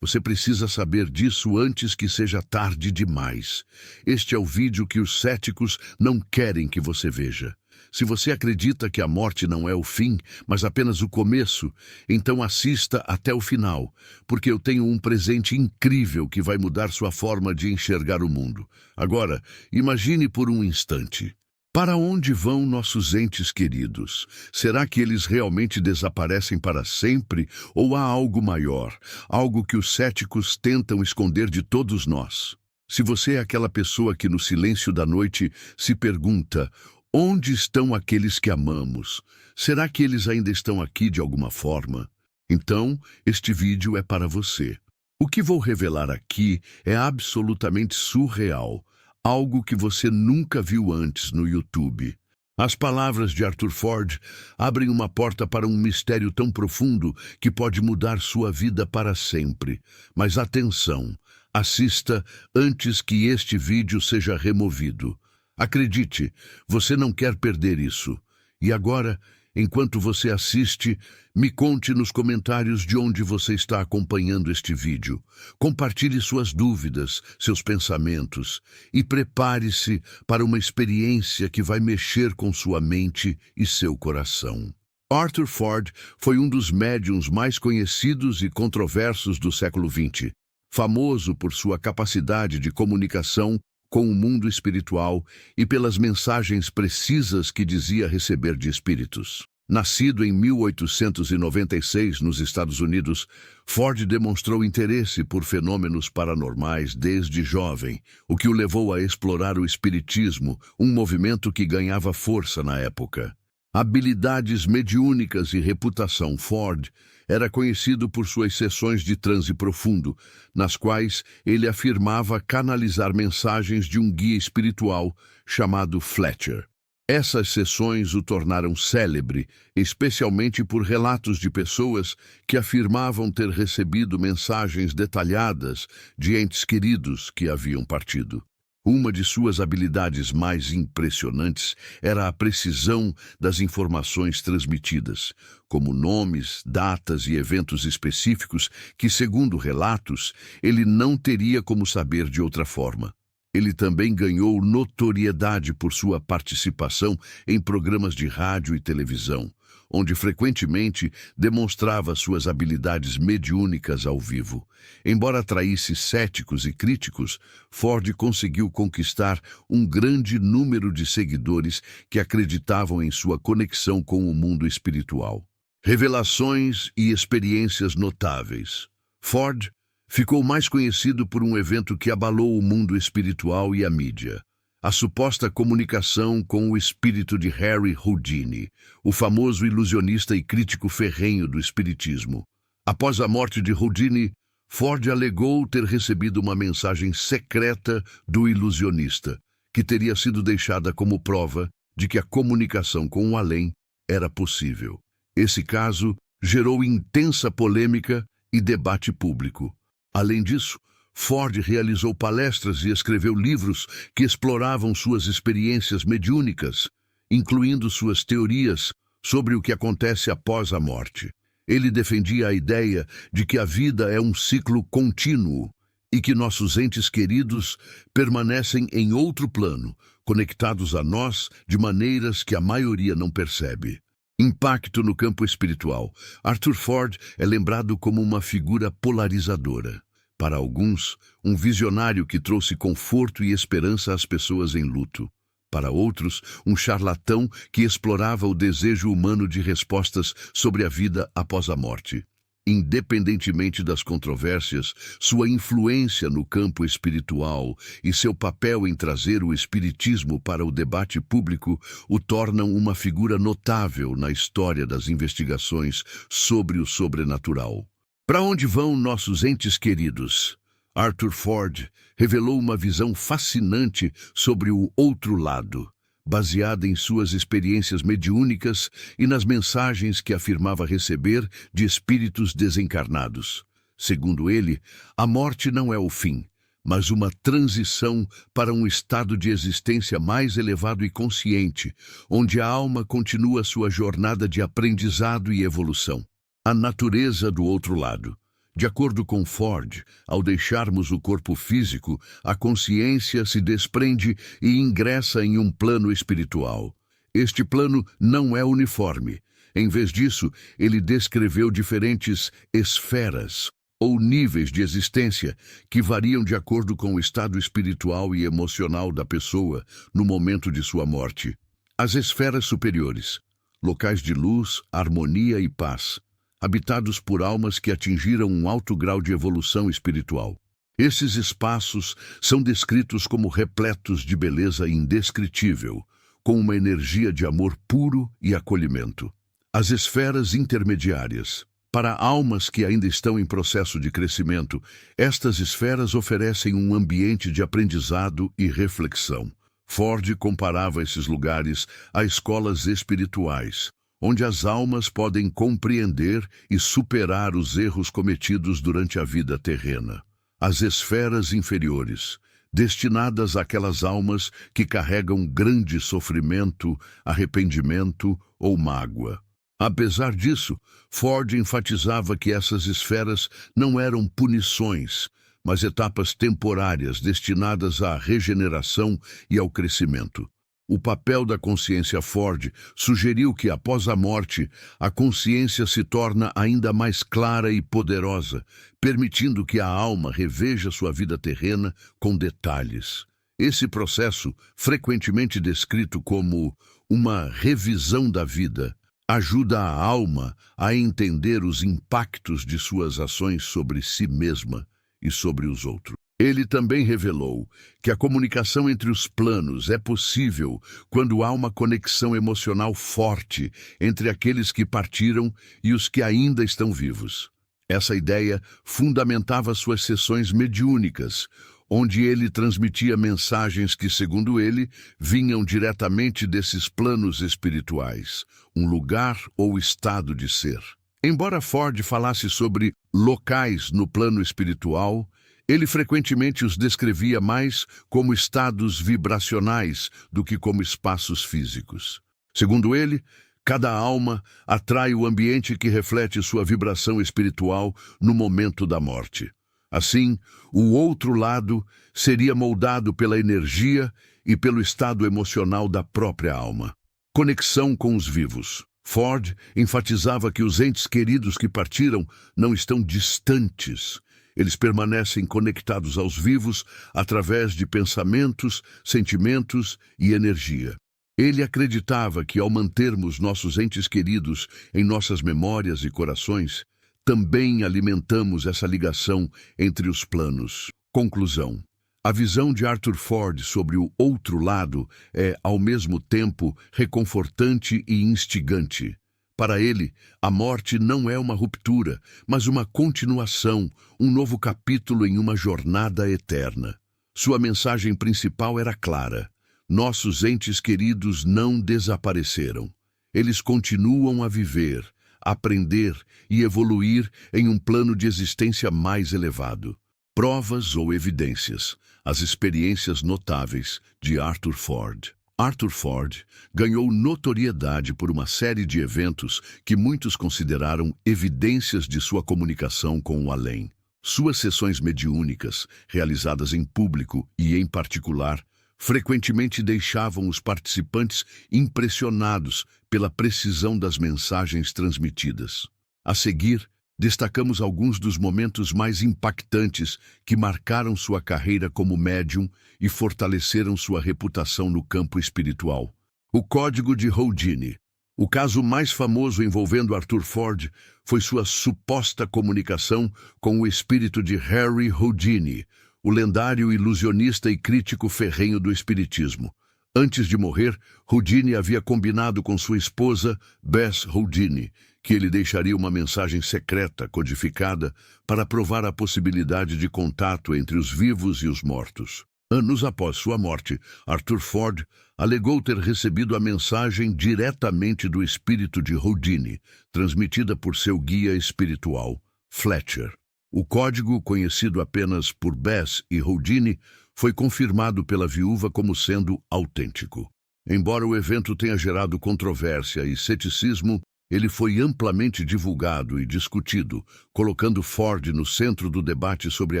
Você precisa saber disso antes que seja tarde demais. Este é o vídeo que os céticos não querem que você veja. Se você acredita que a morte não é o fim, mas apenas o começo, então assista até o final, porque eu tenho um presente incrível que vai mudar sua forma de enxergar o mundo. Agora, imagine por um instante. Para onde vão nossos entes queridos? Será que eles realmente desaparecem para sempre? Ou há algo maior, algo que os céticos tentam esconder de todos nós? Se você é aquela pessoa que no silêncio da noite se pergunta: onde estão aqueles que amamos? Será que eles ainda estão aqui de alguma forma? Então, este vídeo é para você. O que vou revelar aqui é absolutamente surreal. Algo que você nunca viu antes no YouTube. As palavras de Arthur Ford abrem uma porta para um mistério tão profundo que pode mudar sua vida para sempre. Mas atenção, assista antes que este vídeo seja removido. Acredite, você não quer perder isso. E agora, enquanto você assiste, me conte nos comentários de onde você está acompanhando este vídeo. Compartilhe suas dúvidas, seus pensamentos e prepare-se para uma experiência que vai mexer com sua mente e seu coração. Arthur Ford foi um dos médiuns mais conhecidos e controversos do século XX, famoso por sua capacidade de comunicação com o mundo espiritual e pelas mensagens precisas que dizia receber de espíritos. Nascido em 1896 nos Estados Unidos, Ford demonstrou interesse por fenômenos paranormais desde jovem, o que o levou a explorar o espiritismo, um movimento que ganhava força na época. Habilidades mediúnicas e reputação. Ford era conhecido por suas sessões de transe profundo, nas quais ele afirmava canalizar mensagens de um guia espiritual chamado Fletcher. Essas sessões o tornaram célebre, especialmente por relatos de pessoas que afirmavam ter recebido mensagens detalhadas de entes queridos que haviam partido. Uma de suas habilidades mais impressionantes era a precisão das informações transmitidas, como nomes, datas e eventos específicos que, segundo relatos, ele não teria como saber de outra forma. Ele também ganhou notoriedade por sua participação em programas de rádio e televisão, onde frequentemente demonstrava suas habilidades mediúnicas ao vivo. Embora atraísse céticos e críticos, Ford conseguiu conquistar um grande número de seguidores que acreditavam em sua conexão com o mundo espiritual. Revelações e experiências notáveis. Ford ficou mais conhecido por um evento que abalou o mundo espiritual e a mídia: a suposta comunicação com o espírito de Harry Houdini, o famoso ilusionista e crítico ferrenho do espiritismo. Após a morte de Houdini, Ford alegou ter recebido uma mensagem secreta do ilusionista, que teria sido deixada como prova de que a comunicação com o além era possível. Esse caso gerou intensa polêmica e debate público. Além disso, Ford realizou palestras e escreveu livros que exploravam suas experiências mediúnicas, incluindo suas teorias sobre o que acontece após a morte. Ele defendia a ideia de que a vida é um ciclo contínuo e que nossos entes queridos permanecem em outro plano, conectados a nós de maneiras que a maioria não percebe. Impacto no campo espiritual. Arthur Ford é lembrado como uma figura polarizadora. Para alguns, um visionário que trouxe conforto e esperança às pessoas em luto. Para outros, um charlatão que explorava o desejo humano de respostas sobre a vida após a morte. Independentemente das controvérsias, sua influência no campo espiritual e seu papel em trazer o espiritismo para o debate público o tornam uma figura notável na história das investigações sobre o sobrenatural. Para onde vão nossos entes queridos? Arthur Ford revelou uma visão fascinante sobre o outro lado, baseada em suas experiências mediúnicas e nas mensagens que afirmava receber de espíritos desencarnados. Segundo ele, a morte não é o fim, mas uma transição para um estado de existência mais elevado e consciente, onde a alma continua sua jornada de aprendizado e evolução. A natureza do outro lado. De acordo com Ford, ao deixarmos o corpo físico, a consciência se desprende e ingressa em um plano espiritual. Este plano não é uniforme. Em vez disso, ele descreveu diferentes esferas ou níveis de existência que variam de acordo com o estado espiritual e emocional da pessoa no momento de sua morte. As esferas superiores, locais de luz, harmonia e paz, habitados por almas que atingiram um alto grau de evolução espiritual. Esses espaços são descritos como repletos de beleza indescritível, com uma energia de amor puro e acolhimento. As esferas intermediárias. Para almas que ainda estão em processo de crescimento, estas esferas oferecem um ambiente de aprendizado e reflexão. Ford comparava esses lugares a escolas espirituais, onde as almas podem compreender e superar os erros cometidos durante a vida terrena. As esferas inferiores, destinadas àquelas almas que carregam grande sofrimento, arrependimento ou mágoa. Apesar disso, Ford enfatizava que essas esferas não eram punições, mas etapas temporárias destinadas à regeneração e ao crescimento. O papel da consciência Ford sugeriu que, após a morte, a consciência se torna ainda mais clara e poderosa, permitindo que a alma reveja sua vida terrena com detalhes. Esse processo, frequentemente descrito como uma revisão da vida, ajuda a alma a entender os impactos de suas ações sobre si mesma e sobre os outros. Ele também revelou que a comunicação entre os planos é possível quando há uma conexão emocional forte entre aqueles que partiram e os que ainda estão vivos. Essa ideia fundamentava suas sessões mediúnicas, onde ele transmitia mensagens que, segundo ele, vinham diretamente desses planos espirituais, um lugar ou estado de ser. Embora Ford falasse sobre locais no plano espiritual, ele frequentemente os descrevia mais como estados vibracionais do que como espaços físicos. Segundo ele, cada alma atrai o ambiente que reflete sua vibração espiritual no momento da morte. Assim, o outro lado seria moldado pela energia e pelo estado emocional da própria alma. Conexão com os vivos. Ford enfatizava que os entes queridos que partiram não estão distantes. Eles permanecem conectados aos vivos através de pensamentos, sentimentos e energia. Ele acreditava que, ao mantermos nossos entes queridos em nossas memórias e corações, também alimentamos essa ligação entre os planos. Conclusão. A visão de Arthur Ford sobre o outro lado é, ao mesmo tempo, reconfortante e instigante. Para ele, a morte não é uma ruptura, mas uma continuação, um novo capítulo em uma jornada eterna. Sua mensagem principal era clara. Nossos entes queridos não desapareceram. Eles continuam a viver, aprender e evoluir em um plano de existência mais elevado. Provas ou evidências. As experiências notáveis de Arthur Ford. Arthur Ford ganhou notoriedade por uma série de eventos que muitos consideraram evidências de sua comunicação com o além. Suas sessões mediúnicas, realizadas em público e em particular, frequentemente deixavam os participantes impressionados pela precisão das mensagens transmitidas. A seguir, destacamos alguns dos momentos mais impactantes que marcaram sua carreira como médium e fortaleceram sua reputação no campo espiritual. O Código de Houdini. O caso mais famoso envolvendo Arthur Ford foi sua suposta comunicação com o espírito de Harry Houdini, o lendário ilusionista e crítico ferrenho do espiritismo. Antes de morrer, Houdini havia combinado com sua esposa, Bess Houdini, que ele deixaria uma mensagem secreta codificada para provar a possibilidade de contato entre os vivos e os mortos. Anos após sua morte, Arthur Ford alegou ter recebido a mensagem diretamente do espírito de Houdini, transmitida por seu guia espiritual, Fletcher. O código, conhecido apenas por Bess e Houdini, foi confirmado pela viúva como sendo autêntico. Embora o evento tenha gerado controvérsia e ceticismo, Ele foi amplamente divulgado e discutido, colocando Ford no centro do debate sobre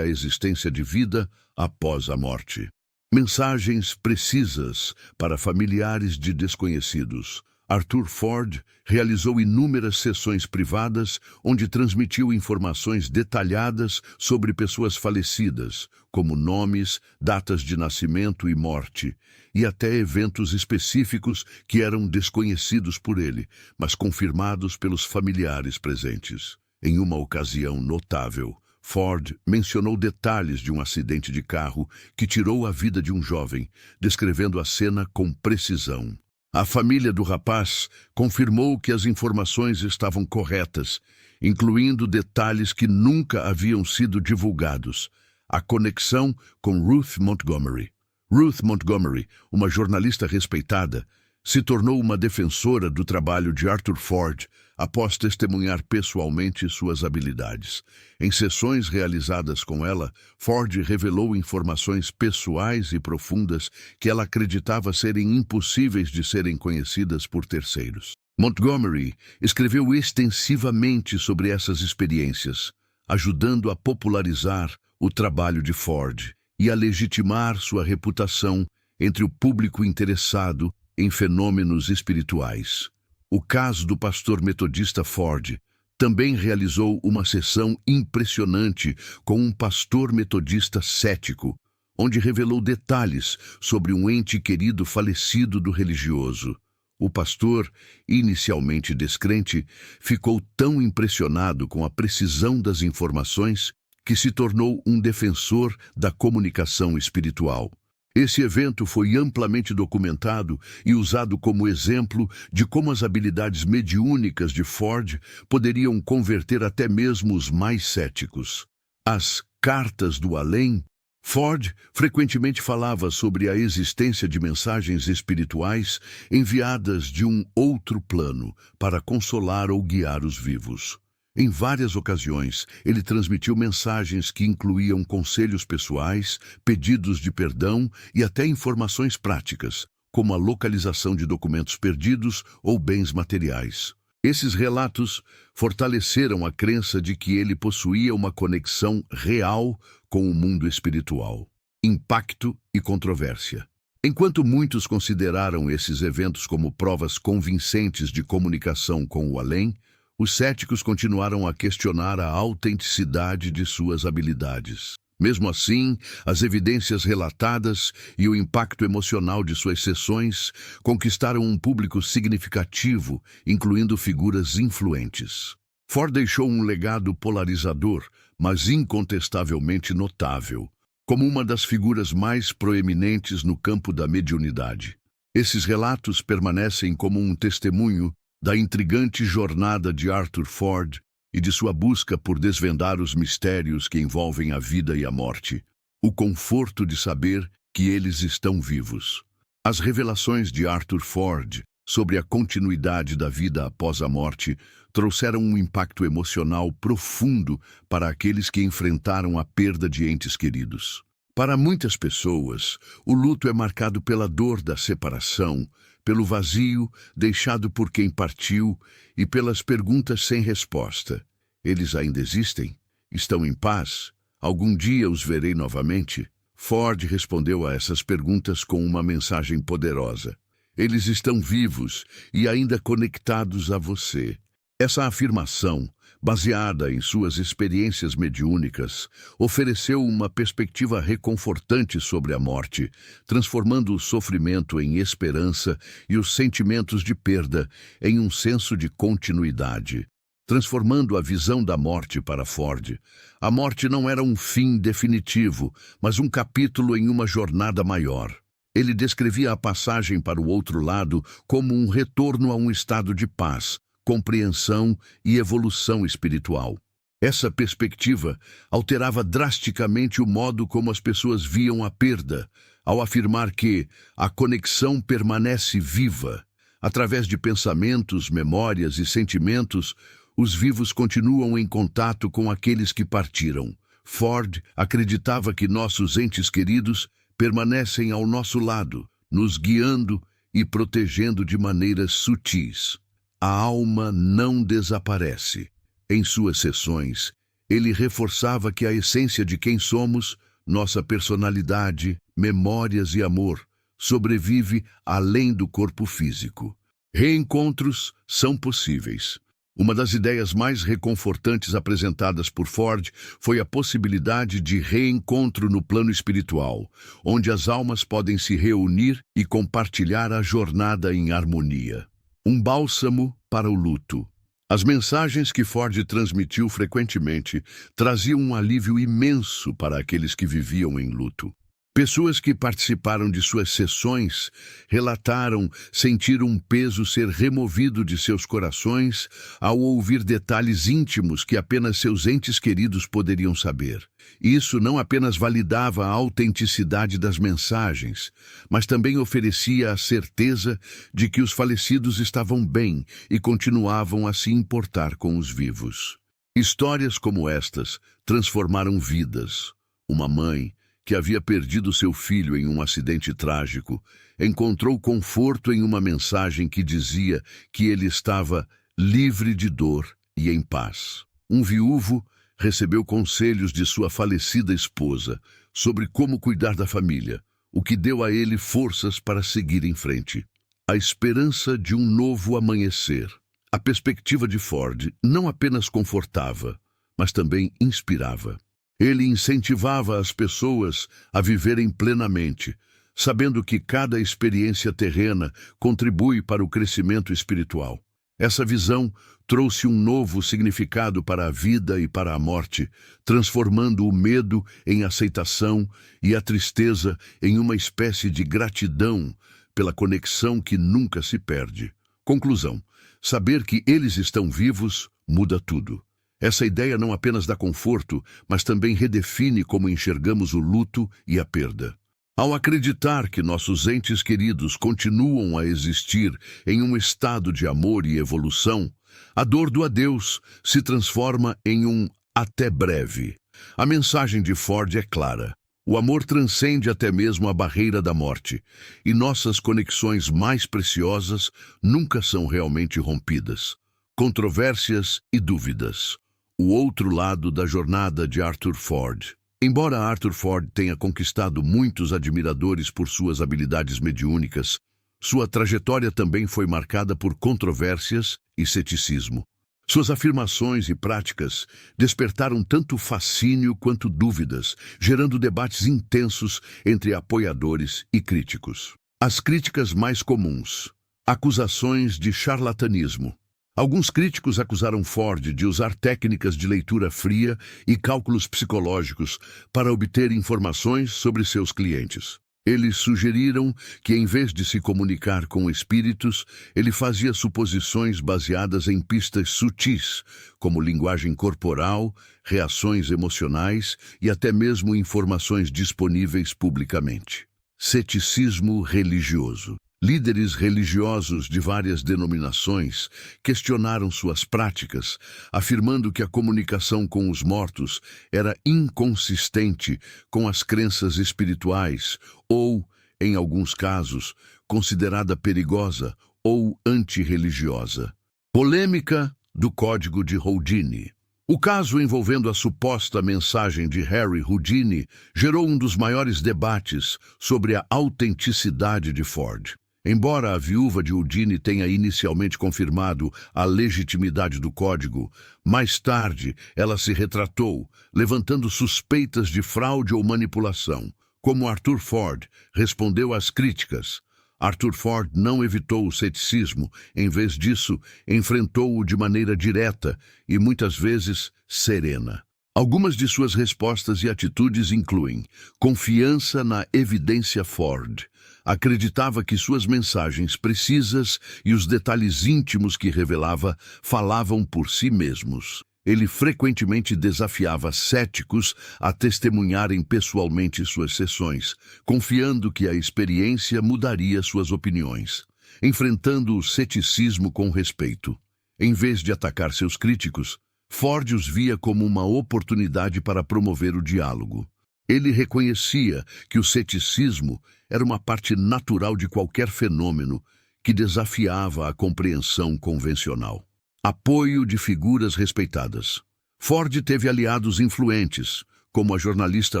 a existência de vida após a morte. Mensagens precisas para familiares de desconhecidos. Arthur Ford realizou inúmeras sessões privadas onde transmitiu informações detalhadas sobre pessoas falecidas, como nomes, datas de nascimento e morte, e até eventos específicos que eram desconhecidos por ele, mas confirmados pelos familiares presentes. Em uma ocasião notável, Ford mencionou detalhes de um acidente de carro que tirou a vida de um jovem, descrevendo a cena com precisão. A família do rapaz confirmou que as informações estavam corretas, incluindo detalhes que nunca haviam sido divulgados. A conexão com Ruth Montgomery. Ruth Montgomery, uma jornalista respeitada, se tornou uma defensora do trabalho de Arthur Ford após testemunhar pessoalmente suas habilidades. Em sessões realizadas com ela, Ford revelou informações pessoais e profundas que ela acreditava serem impossíveis de serem conhecidas por terceiros. Montgomery escreveu extensivamente sobre essas experiências, ajudando a popularizar o trabalho de Ford e a legitimar sua reputação entre o público interessado em fenômenos espirituais. O caso do pastor metodista Ford também realizou uma sessão impressionante com um pastor metodista cético, onde revelou detalhes sobre um ente querido falecido do religioso. O pastor, inicialmente descrente, ficou tão impressionado com a precisão das informações que se tornou um defensor da comunicação espiritual. Esse evento foi amplamente documentado e usado como exemplo de como as habilidades mediúnicas de Ford poderiam converter até mesmo os mais céticos. As cartas do além. Ford frequentemente falava sobre a existência de mensagens espirituais enviadas de um outro plano para consolar ou guiar os vivos. Em várias ocasiões, ele transmitiu mensagens que incluíam conselhos pessoais, pedidos de perdão e até informações práticas, como a localização de documentos perdidos ou bens materiais. Esses relatos fortaleceram a crença de que ele possuía uma conexão real com o mundo espiritual. Impacto e controvérsia. Enquanto muitos consideraram esses eventos como provas convincentes de comunicação com o além, os céticos continuaram a questionar a autenticidade de suas habilidades. Mesmo assim, as evidências relatadas e o impacto emocional de suas sessões conquistaram um público significativo, incluindo figuras influentes. Ford deixou um legado polarizador, mas incontestavelmente notável, como uma das figuras mais proeminentes no campo da mediunidade. Esses relatos permanecem como um testemunho da intrigante jornada de Arthur Ford e de sua busca por desvendar os mistérios que envolvem a vida e a morte, o conforto de saber que eles estão vivos. As revelações de Arthur Ford sobre a continuidade da vida após a morte trouxeram um impacto emocional profundo para aqueles que enfrentaram a perda de entes queridos. Para muitas pessoas, o luto é marcado pela dor da separação, pelo vazio deixado por quem partiu e pelas perguntas sem resposta. Eles ainda existem? Estão em paz? Algum dia os verei novamente? Ford respondeu a essas perguntas com uma mensagem poderosa. Eles estão vivos e ainda conectados a você. Essa afirmação, baseada em suas experiências mediúnicas, ofereceu uma perspectiva reconfortante sobre a morte, transformando o sofrimento em esperança e os sentimentos de perda em um senso de continuidade. Transformando a visão da morte para Ford, a morte não era um fim definitivo, mas um capítulo em uma jornada maior. Ele descrevia a passagem para o outro lado como um retorno a um estado de paz, compreensão e evolução espiritual. Essa perspectiva alterava drasticamente o modo como as pessoas viam a perda, ao afirmar que a conexão permanece viva. Através de pensamentos, memórias e sentimentos, os vivos continuam em contato com aqueles que partiram. Ford acreditava que nossos entes queridos permanecem ao nosso lado, nos guiando e protegendo de maneiras sutis. a alma não desaparece. Em suas sessões, ele reforçava que a essência de quem somos, nossa personalidade, memórias e amor, sobrevive além do corpo físico. Reencontros são possíveis. Uma das ideias mais reconfortantes apresentadas por Ford foi a possibilidade de reencontro no plano espiritual, onde as almas podem se reunir e compartilhar a jornada em harmonia. Um bálsamo para o luto. As mensagens que Ford transmitiu frequentemente traziam um alívio imenso para aqueles que viviam em luto. Pessoas que participaram de suas sessões relataram sentir um peso ser removido de seus corações ao ouvir detalhes íntimos que apenas seus entes queridos poderiam saber. Isso não apenas validava a autenticidade das mensagens, mas também oferecia a certeza de que os falecidos estavam bem e continuavam a se importar com os vivos. Histórias como estas transformaram vidas. Uma mãe que havia perdido seu filho em um acidente trágico, encontrou conforto em uma mensagem que dizia que ele estava livre de dor e em paz. Um viúvo recebeu conselhos de sua falecida esposa sobre como cuidar da família, o que deu a ele forças para seguir em frente. A esperança de um novo amanhecer. A perspectiva de Ford não apenas confortava, mas também inspirava. Ele incentivava as pessoas a viverem plenamente, sabendo que cada experiência terrena contribui para o crescimento espiritual. Essa visão trouxe um novo significado para a vida e para a morte, transformando o medo em aceitação e a tristeza em uma espécie de gratidão pela conexão que nunca se perde. Conclusão: saber que eles estão vivos muda tudo. Essa ideia não apenas dá conforto, mas também redefine como enxergamos o luto e a perda. Ao acreditar que nossos entes queridos continuam a existir em um estado de amor e evolução, a dor do adeus se transforma em um até breve. A mensagem de Ford é clara. O amor transcende até mesmo a barreira da morte, e nossas conexões mais preciosas nunca são realmente rompidas. Controvérsias e dúvidas. O outro lado da jornada de Arthur Ford. Embora Arthur Ford tenha conquistado muitos admiradores por suas habilidades mediúnicas, sua trajetória também foi marcada por controvérsias e ceticismo. Suas afirmações e práticas despertaram tanto fascínio quanto dúvidas, gerando debates intensos entre apoiadores e críticos. As críticas mais comuns. Acusações de charlatanismo. Alguns críticos acusaram Ford de usar técnicas de leitura fria e cálculos psicológicos para obter informações sobre seus clientes. Eles sugeriram que, em vez de se comunicar com espíritos, ele fazia suposições baseadas em pistas sutis, como linguagem corporal, reações emocionais e até mesmo informações disponíveis publicamente. Ceticismo religioso. Líderes religiosos de várias denominações questionaram suas práticas, afirmando que a comunicação com os mortos era inconsistente com as crenças espirituais ou, em alguns casos, considerada perigosa ou antirreligiosa. Polêmica do Código de Houdini. O caso envolvendo a suposta mensagem de Harry Houdini gerou um dos maiores debates sobre a autenticidade de Ford. Embora a viúva de Houdini tenha inicialmente confirmado a legitimidade do código, mais tarde ela se retratou, levantando suspeitas de fraude ou manipulação. Como Arthur Ford respondeu às críticas, Arthur Ford não evitou o ceticismo, em vez disso, enfrentou-o de maneira direta e muitas vezes serena. Algumas de suas respostas e atitudes incluem confiança na evidência Ford. Acreditava que suas mensagens precisas e os detalhes íntimos que revelava falavam por si mesmos. Ele frequentemente desafiava céticos a testemunharem pessoalmente suas sessões, confiando que a experiência mudaria suas opiniões, enfrentando o ceticismo com respeito. Em vez de atacar seus críticos, Ford os via como uma oportunidade para promover o diálogo. Ele reconhecia que o ceticismo era uma parte natural de qualquer fenômeno que desafiava a compreensão convencional. Apoio de figuras respeitadas. Ford teve aliados influentes, como a jornalista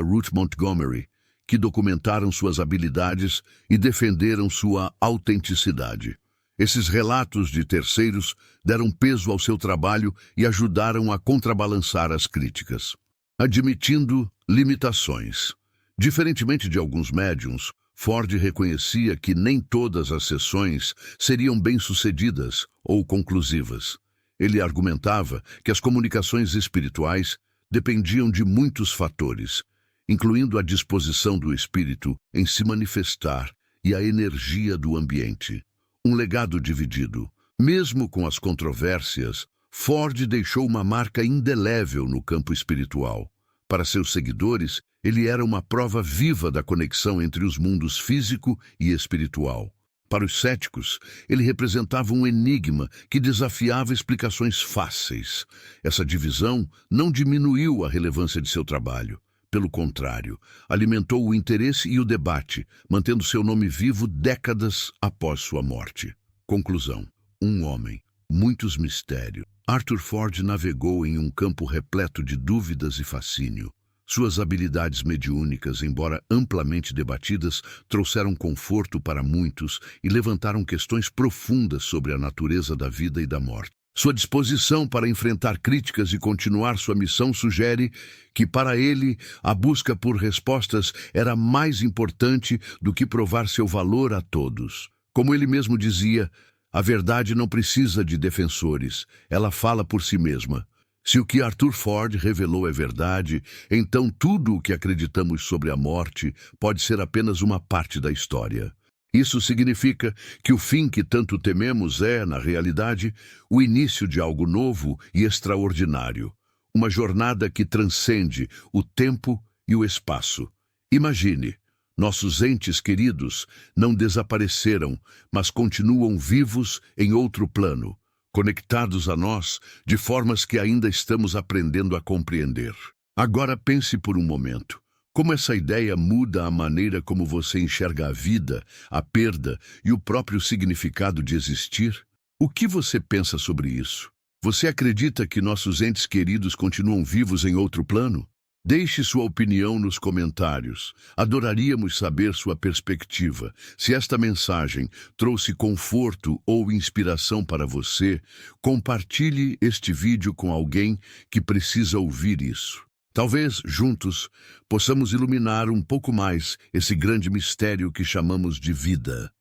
Ruth Montgomery, que documentaram suas habilidades e defenderam sua autenticidade. Esses relatos de terceiros deram peso ao seu trabalho e ajudaram a contrabalançar as críticas. Admitindo limitações. Diferentemente de alguns médiums, Ford reconhecia que nem todas as sessões seriam bem-sucedidas ou conclusivas. Ele argumentava que as comunicações espirituais dependiam de muitos fatores, incluindo a disposição do espírito em se manifestar e a energia do ambiente. Um legado dividido. Mesmo com as controvérsias, Ford deixou uma marca indelével no campo espiritual. Para seus seguidores, ele era uma prova viva da conexão entre os mundos físico e espiritual. Para os céticos, ele representava um enigma que desafiava explicações fáceis. Essa divisão não diminuiu a relevância de seu trabalho. Pelo contrário, alimentou o interesse e o debate, mantendo seu nome vivo décadas após sua morte. Conclusão. Um homem, muitos mistérios. Arthur Ford navegou em um campo repleto de dúvidas e fascínio. Suas habilidades mediúnicas, embora amplamente debatidas, trouxeram conforto para muitos e levantaram questões profundas sobre a natureza da vida e da morte. Sua disposição para enfrentar críticas e continuar sua missão sugere que, para ele, a busca por respostas era mais importante do que provar seu valor a todos. Como ele mesmo dizia, a verdade não precisa de defensores, ela fala por si mesma. Se o que Arthur Ford revelou é verdade, então tudo o que acreditamos sobre a morte pode ser apenas uma parte da história. Isso significa que o fim que tanto tememos é, na realidade, o início de algo novo e extraordinário. Uma jornada que transcende o tempo e o espaço. Imagine, nossos entes queridos não desapareceram, mas continuam vivos em outro plano, conectados a nós de formas que ainda estamos aprendendo a compreender. Agora pense por um momento. Como essa ideia muda a maneira como você enxerga a vida, a perda e o próprio significado de existir? O que você pensa sobre isso? Você acredita que nossos entes queridos continuam vivos em outro plano? Deixe sua opinião nos comentários. Adoraríamos saber sua perspectiva. Se esta mensagem trouxe conforto ou inspiração para você, compartilhe este vídeo com alguém que precisa ouvir isso. Talvez, juntos, possamos iluminar um pouco mais esse grande mistério que chamamos de vida.